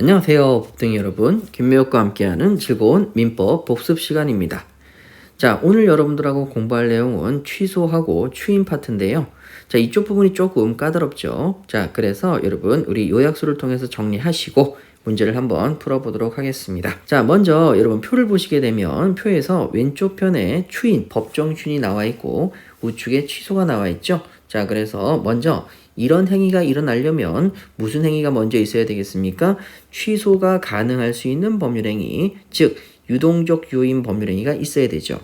안녕하세요, 복덩이 여러분. 김매욱과 함께하는 즐거운 민법 복습 시간입니다. 자, 오늘 여러분들하고 공부할 내용은 취소하고 추인 파트인데요. 자, 이쪽 부분이 조금 까다롭죠. 자, 그래서 여러분 우리 요약수를 통해서 정리하시고 문제를 한번 풀어보도록 하겠습니다. 자, 먼저 여러분 표를 보시게 되면 표에서 왼쪽 편에 추인, 법정 추인이 나와 있고 우측에 취소가 나와 있죠. 자, 그래서 먼저 이런 행위가 일어나려면 무슨 행위가 먼저 있어야 되겠습니까? 취소가 가능할 수 있는 법률행위, 즉 유동적 요인 법률행위가 있어야 되죠.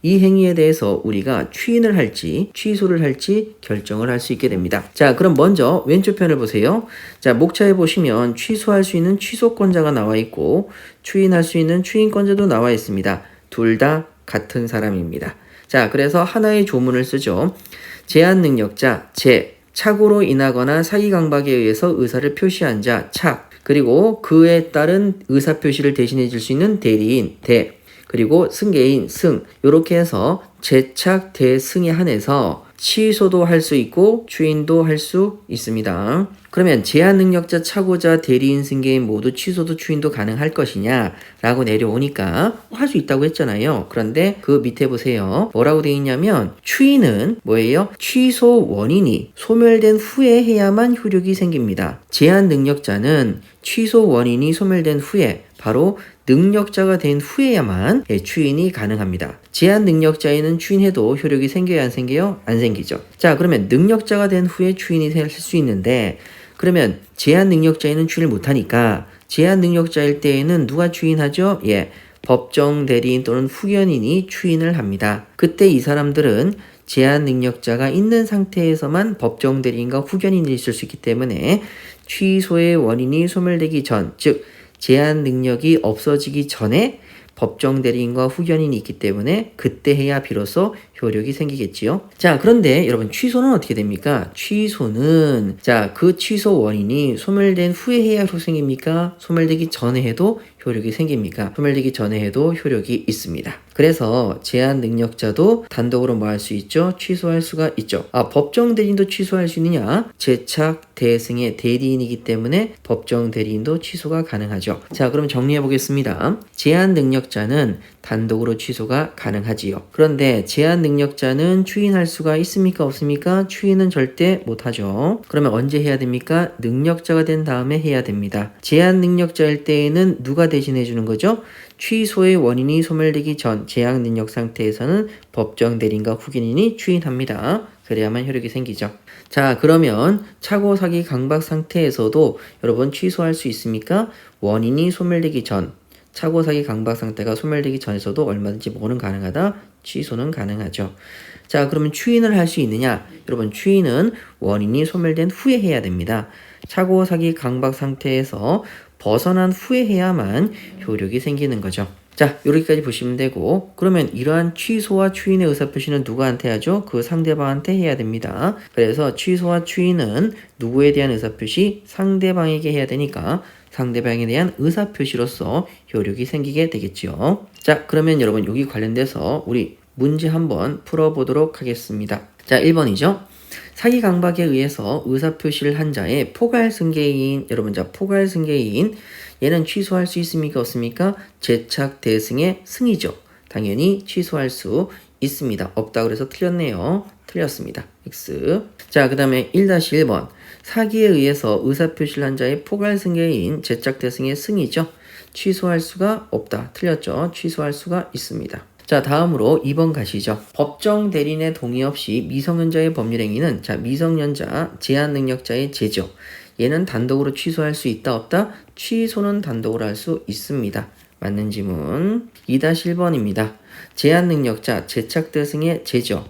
이 행위에 대해서 우리가 추인을 할지 취소를 할지 결정을 할 수 있게 됩니다. 자, 그럼 먼저 왼쪽 편을 보세요. 자, 목차에 보시면 취소할 수 있는 취소권자가 나와 있고 추인할 수 있는 추인권자도 나와 있습니다. 둘 다 같은 사람입니다. 자, 그래서 하나의 조문을 쓰죠. 제한 능력자, 착오로 인하거나 사기 강박에 의해서 의사를 표시한 자, 착, 그리고 그에 따른 의사 표시를 대신해 줄 수 있는 대리인, 그리고 승계인, 승, 이렇게 해서 제착, 대승에 한해서 취소도 할 수 있고 추인도 할 수 있습니다. 그러면 제한 능력자, 착오자, 대리인, 승계인 모두 취소도 추인도 가능할 것이냐 라고 내려오니까 할 수 있다고 했잖아요. 그런데 그 밑에 보세요. 뭐라고 되어 있냐면 추인은 뭐예요? 취소 원인이 소멸된 후에 해야만 효력이 생깁니다. 제한 능력자는 취소 원인이 소멸된 후에 바로 능력자가 된 후에야만 추인이 가능합니다. 제한 능력자에는 추인해도 효력이 생겨야 안 생겨요? 안 생기죠. 자, 그러면 능력자가 된 후에 추인이 될 수 있는데 그러면 제한 능력자에는 추인을 못하니까 제한 능력자일 때에는 누가 추인하죠? 법정 대리인 또는 후견인이 추인을 합니다. 그때 이 사람들은 제한 능력자가 있는 상태에서만 법정 대리인과 후견인이 있을 수 있기 때문에 취소의 원인이 소멸되기 전, 즉 제한 능력이 없어지기 전에 법정 대리인과 후견인이 있기 때문에 그때 해야 비로소 효력이 생기겠지요. 자, 그런데 여러분 취소는 어떻게 됩니까? 취소는 그 취소 원인이 소멸된 후에 해야 효력이 생깁니까? 소멸되기 전에 해도 효력이 생깁니까? 소멸되기 전에 해도 효력이 있습니다. 그래서 제한 능력자도 단독으로 뭐 할 수 있죠? 취소할 수가 있죠. 법정 대리인도 취소할 수 있느냐? 제착 대승의 대리인이기 때문에 법정 대리인도 취소가 가능하죠. 자, 그럼 정리해 보겠습니다. 제한 능력자는 단독으로 취소가 가능하지요. 그런데 제한 능력자는 추인할 수가 있습니까? 없습니까? 추인은 절대 못하죠. 그러면 언제 해야 됩니까? 능력자가 된 다음에 해야 됩니다. 제한 능력자일 때에는 누가 대신해 주는 거죠? 취소의 원인이 소멸되기 전 제한 능력 상태에서는 법정 대리인과 후견인이 추인합니다. 그래야만 효력이 생기죠. 자, 그러면 착오, 사기, 강박 상태에서도 여러분 취소할 수 있습니까? 원인이 소멸되기 전, 착오, 사기, 강박 상태가 소멸되기 전에서도 얼마든지 뭐는 가능하다? 취소는 가능하죠. 자, 그러면 추인을 할 수 있느냐? 여러분 추인은 원인이 소멸된 후에 해야 됩니다. 착오, 사기, 강박 상태에서 벗어난 후에 해야만 효력이 생기는 거죠. 자, 여기까지 보시면 되고 그러면 이러한 취소와 추인의 의사표시는 누구한테 하죠? 그 상대방한테 해야 됩니다. 그래서 취소와 추인은 누구에 대한 의사표시? 상대방에게 해야 되니까 상대방에 대한 의사표시로서 효력이 생기게 되겠죠. 자, 그러면 여러분 여기 관련돼서 우리 문제 한번 풀어보도록 하겠습니다. 자, 1번이죠. 사기 강박에 의해서 의사표시를 한 자의 포괄승계인, 여러분 포괄승계인 얘는 취소할 수 있습니까? 없습니까? 제착 대승의 승이죠. 당연히 취소할 수 있습니다. 없다 그래서 틀렸네요. 틀렸습니다. X. 자, 그 다음에 1-1번. 사기에 의해서 의사표시를 한 자의 포괄승계인 제착 대승의 승이죠. 취소할 수가 없다. 틀렸죠. 취소할 수가 있습니다. 자, 다음으로 2번 가시죠. 법정 대리인의 동의 없이 미성년자의 법률행위는 미성년자 제한 능력자의 제죠. 얘는 단독으로 취소할 수 있다 없다? 취소는 단독으로 할 수 있습니다. 맞는 지문 2-1번입니다. 제한 능력자 제착 대승의 제죠.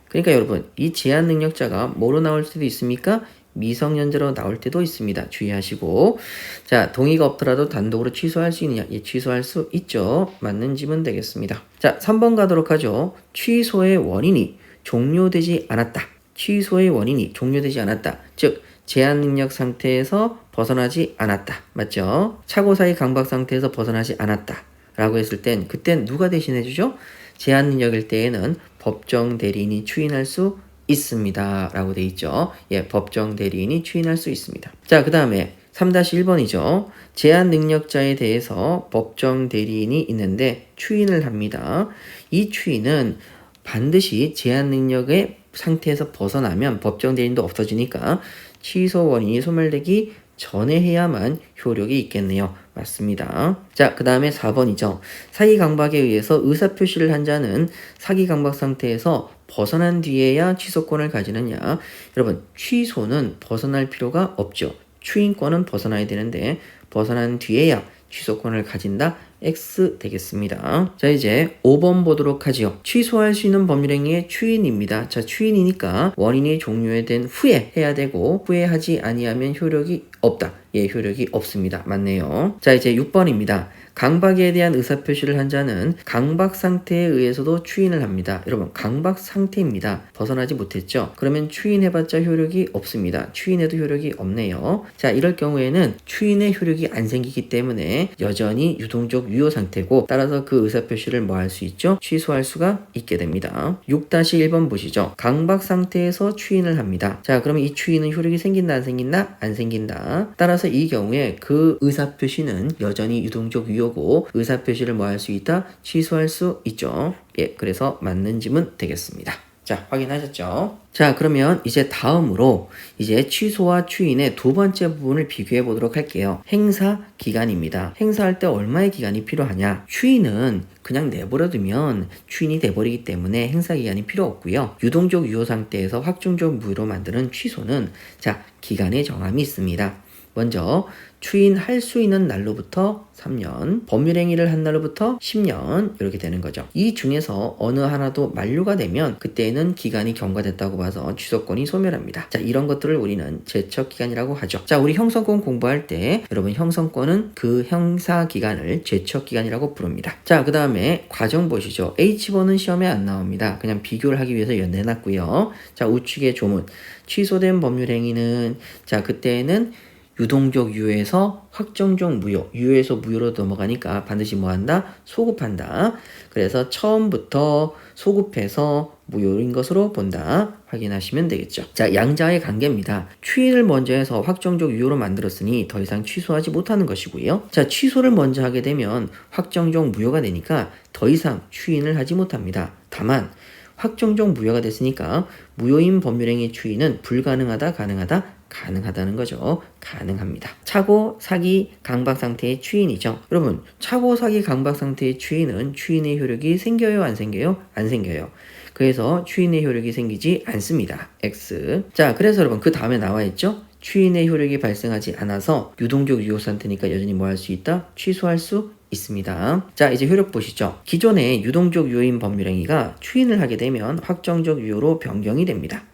그러니까 여러분 이 제한 능력자가 뭐로 나올 수도 있습니까? 미성년자로 나올 때도 있습니다. 주의하시고 자, 동의가 없더라도 단독으로 취소할 수 있느냐? 취소할 수 있죠. 맞는 지문 되겠습니다. 자, 3번 가도록 하죠. 취소의 원인이 종료되지 않았다. 취소의 원인이 종료되지 않았다. 즉 제한 능력 상태에서 벗어나지 않았다. 맞죠? 착오, 사기, 강박 상태에서 벗어나지 않았다 라고 했을 땐 그땐 누가 대신해 주죠? 제한 능력일 때에는 법정 대리인이 추인할 수 있습니다 라고 돼 있죠. 법정 대리인이 추인할 수 있습니다. 자, 그 다음에 3-1번이죠. 제한 능력자에 대해서 법정 대리인이 있는데 추인을 합니다. 이 추인은 반드시 제한 능력의 상태에서 벗어나면 법정 대리인도 없어지니까 취소 원인이 소멸되기 전에 해야만 효력이 있겠네요. 맞습니다. 자, 그 다음에 4번이죠. 사기 강박에 의해서 의사표시를 한 자는 사기 강박 상태에서 벗어난 뒤에야 취소권을 가지느냐. 여러분, 취소는 벗어날 필요가 없죠. 추인권은 벗어나야 되는데 벗어난 뒤에야 취소권을 가진다. X 되겠습니다. 자, 이제 5번 보도록 하지요. 취소할 수 있는 법률행위의 추인입니다. 자, 추인이니까 원인이 종료된 후에 해야 되고 후에 하지 아니하면 효력이 없다. 예, 효력이 없습니다. 맞네요. 자, 이제 6번입니다. 강박에 대한 의사표시를 한 자는 강박 상태에 의해서도 추인을 합니다. 여러분, 강박 상태입니다. 벗어나지 못했죠? 그러면 추인해봤자 효력이 없습니다. 추인해도 효력이 없네요. 자, 이럴 경우에는 추인의 효력이 안 생기기 때문에 여전히 유동적 유효 상태고 따라서 그 의사표시를 뭐 할 수 있죠? 취소할 수가 있게 됩니다. 6-1번 보시죠. 강박 상태에서 추인을 합니다. 자, 그러면 이 추인은 효력이 생긴다 안 생긴다? 안 생긴다. 따라서 이 경우에 그 의사표시는 여전히 유동적 유효고 의사표시를 뭐 할 수 있다? 취소할 수 있죠. 예, 그래서 맞는 질문 되겠습니다. 자, 확인하셨죠? 자, 그러면 이제 다음으로 이제 취소와 추인의 두 번째 부분을 비교해 보도록 할게요. 행사 기간입니다. 행사할 때 얼마의 기간이 필요하냐? 추인은 그냥 내버려두면 추인이 돼버리기 때문에 행사 기간이 필요 없고요. 유동적 유효 상태에서 확정적 무효로 만드는 취소는 자, 기간의 정함이 있습니다. 먼저 추인할 수 있는 날로부터 3년, 법률행위를 한 날로부터 10년 이렇게 되는 거죠. 이 중에서 어느 하나도 만료가 되면 그때는 기간이 경과됐다고 봐서 취소권이 소멸합니다. 자, 이런 것들을 우리는 제척기간이라고 하죠. 자, 우리 형성권 공부할 때 여러분 형성권은 그 형사기간을 제척기간이라고 부릅니다. 자, 그 다음에 과정 보시죠. H번은 시험에 안 나옵니다. 그냥 비교를 하기 위해서 내놨고요. 자, 우측의 조문. 취소된 법률행위는 자, 그때는 유동적 유효에서 확정적 무효, 유효에서 무효로 넘어가니까 반드시 뭐 한다? 소급한다. 그래서 처음부터 소급해서 무효인 것으로 본다. 확인하시면 되겠죠. 자, 양자의 관계입니다. 추인을 먼저 해서 확정적 유효로 만들었으니 더 이상 취소하지 못하는 것이고요. 자, 취소를 먼저 하게 되면 확정적 무효가 되니까 더 이상 추인을 하지 못합니다. 다만 확정적 무효가 됐으니까 무효인 법률행위 추인은 불가능하다, 가능하다? 가능하다는 거죠. 가능합니다. 차고, 사기, 강박 상태의 추인이죠. 여러분, 차고, 사기, 강박 상태의 추인은 추인의 효력이 생겨요? 안 생겨요? 안 생겨요. 그래서 추인의 효력이 생기지 않습니다. X. 자, 그래서 여러분 그 다음에 나와 있죠? 추인의 효력이 발생하지 않아서 유동적 유효 상태니까 여전히 뭐 할 수 있다? 취소할 수 있습니다. 자, 이제 효력 보시죠. 기존의 유동적 유효인 법률행위가 추인을 하게 되면 확정적 유효로 변경이 됩니다.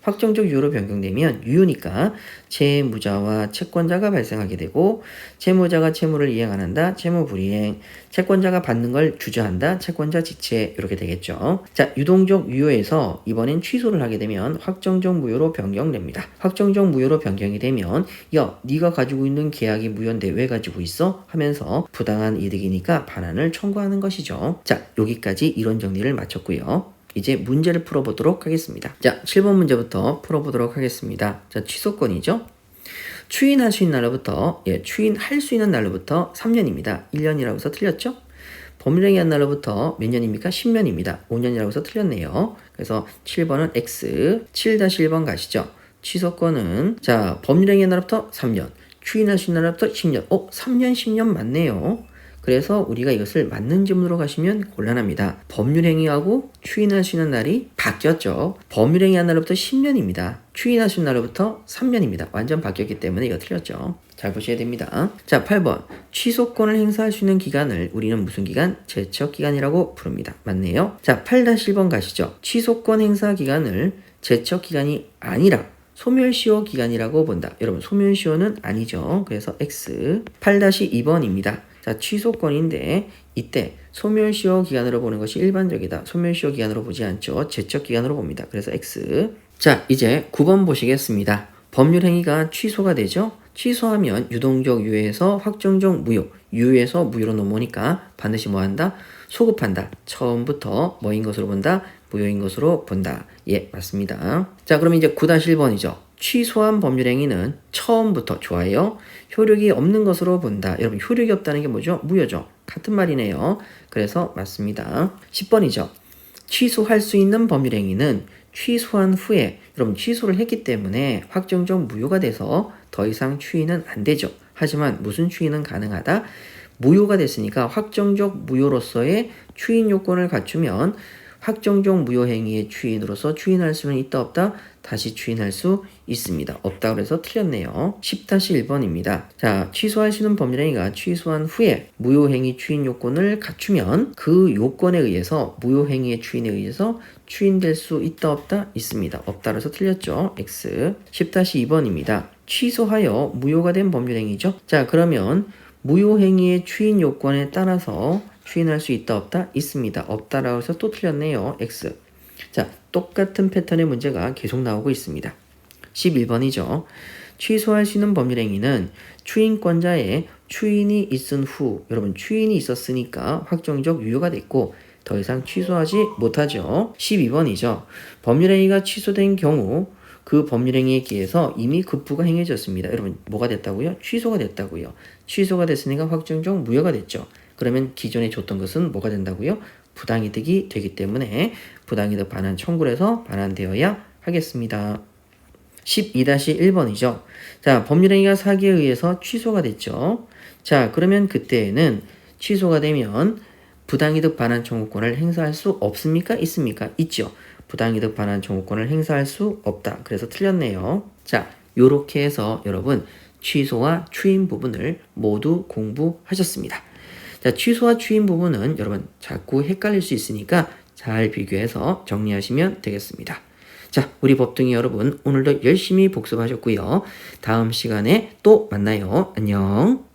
확정적 유효로 변경되면 유효니까 채무자와 채권자가 발생하게 되고 채무자가 채무를 이행 안 한다. 채무 불이행. 채권자가 받는 걸 주저한다. 채권자 지체 이렇게 되겠죠. 자, 유동적 유효에서 이번엔 취소를 하게 되면 확정적 무효로 변경됩니다. 확정적 무효로 변경이 되면 야, 네가 가지고 있는 계약이 무효인데 왜 가지고 있어? 하면서 부당한 이득이니까 반환을 청구하는 것이죠. 자, 여기까지 이론 정리를 마쳤고요. 이제 문제를 풀어보도록 하겠습니다. 자, 7번 문제부터 풀어보도록 하겠습니다. 자, 취소권이죠. 추인할 수 있는 날로부터, 추인할 수 있는 날로부터 3년입니다. 1년이라고 해서 틀렸죠? 법률행위 한 날로부터 몇 년입니까? 10년입니다. 5년이라고 해서 틀렸네요. 그래서 7번은 X, 7-1번 가시죠. 취소권은, 자, 법률행위 한 날로부터 3년, 추인할 수 있는 날로부터 10년. 3년, 10년 맞네요. 그래서 우리가 이것을 맞는 질문으로 가시면 곤란합니다. 법률행위하고 추인할 수 있는 날이 바뀌었죠. 법률행위 한 날로부터 10년입니다. 추인할 수 있는 날로부터 3년입니다. 완전 바뀌었기 때문에 이거 틀렸죠. 잘 보셔야 됩니다. 자, 8번. 취소권을 행사할 수 있는 기간을 우리는 무슨 기간? 제척기간이라고 부릅니다. 맞네요. 자, 8-1번 가시죠. 취소권 행사 기간을 제척기간이 아니라 소멸시효 기간이라고 본다. 여러분, 소멸시효는 아니죠. 그래서 X. 8-2번입니다. 자, 취소권인데 이때 소멸시효 기간으로 보는 것이 일반적이다. 소멸시효 기간으로 보지 않죠. 제척 기간으로 봅니다. 그래서 X. 자, 이제 9번 보시겠습니다. 법률행위가 취소가 되죠. 취소하면 유동적 유효에서 확정적 무효, 유효에서 무효로 넘어오니까 반드시 뭐 한다? 소급한다. 처음부터 뭐인 것으로 본다? 무효인 것으로 본다. 예, 맞습니다. 자, 그럼 이제 9-1번이죠. 취소한 법률행위는 처음부터 좋아요. 효력이 없는 것으로 본다. 여러분 효력이 없다는 게 뭐죠? 무효죠. 같은 말이네요. 그래서 맞습니다. 10번이죠. 취소할 수 있는 법률행위는 취소한 후에 여러분 취소를 했기 때문에 확정적 무효가 돼서 더 이상 추인은 안 되죠. 하지만 무슨 추인은 가능하다? 무효가 됐으니까 확정적 무효로서의 추인 요건을 갖추면 확정적 무효 행위의 추인으로서 추인할 수는 있다 없다? 다시 추인할 수 있습니다. 없다 그래서 틀렸네요. 10-1번입니다. 자, 취소하시는 법률행위가 취소한 후에 무효행위 추인 요건을 갖추면 그 요건에 의해서 무효행위의 추인에 의해서 추인될 수 있다 없다? 있습니다. 없다 그래서 틀렸죠. X. 10-2번입니다. 취소하여 무효가 된 법률행위죠. 자, 그러면 무효행위의 추인 요건에 따라서 추인할 수 있다 없다? 있습니다. 없다라고 해서 또 틀렸네요. X. 자, 똑같은 패턴의 문제가 계속 나오고 있습니다. 11번이죠. 취소할 수 있는 법률행위는 추인권자의 추인이 있은 후, 여러분 추인이 있었으니까 확정적 유효가 됐고 더 이상 취소하지 못하죠. 12번이죠. 법률행위가 취소된 경우 그 법률행위에 기해서 이미 급부가 행해졌습니다. 여러분 뭐가 됐다고요? 취소가 됐다고요. 취소가 됐으니까 확정적 무효가 됐죠. 그러면 기존에 줬던 것은 뭐가 된다고요? 부당이득이 되기 때문에 부당이득 반환 청구를 해서 반환되어야 하겠습니다. 12-1번이죠. 자, 법률행위가 사기에 의해서 취소가 됐죠. 자, 그러면 그때에는 취소가 되면 부당이득 반환 청구권을 행사할 수 없습니까? 있습니까? 있죠. 부당이득 반환 청구권을 행사할 수 없다. 그래서 틀렸네요. 자, 요렇게 해서 여러분 취소와 추인 부분을 모두 공부하셨습니다. 자, 취소와 추인 부분은 여러분 자꾸 헷갈릴 수 있으니까 잘 비교해서 정리하시면 되겠습니다. 자, 우리 법등이 여러분 오늘도 열심히 복습하셨고요. 다음 시간에 또 만나요. 안녕.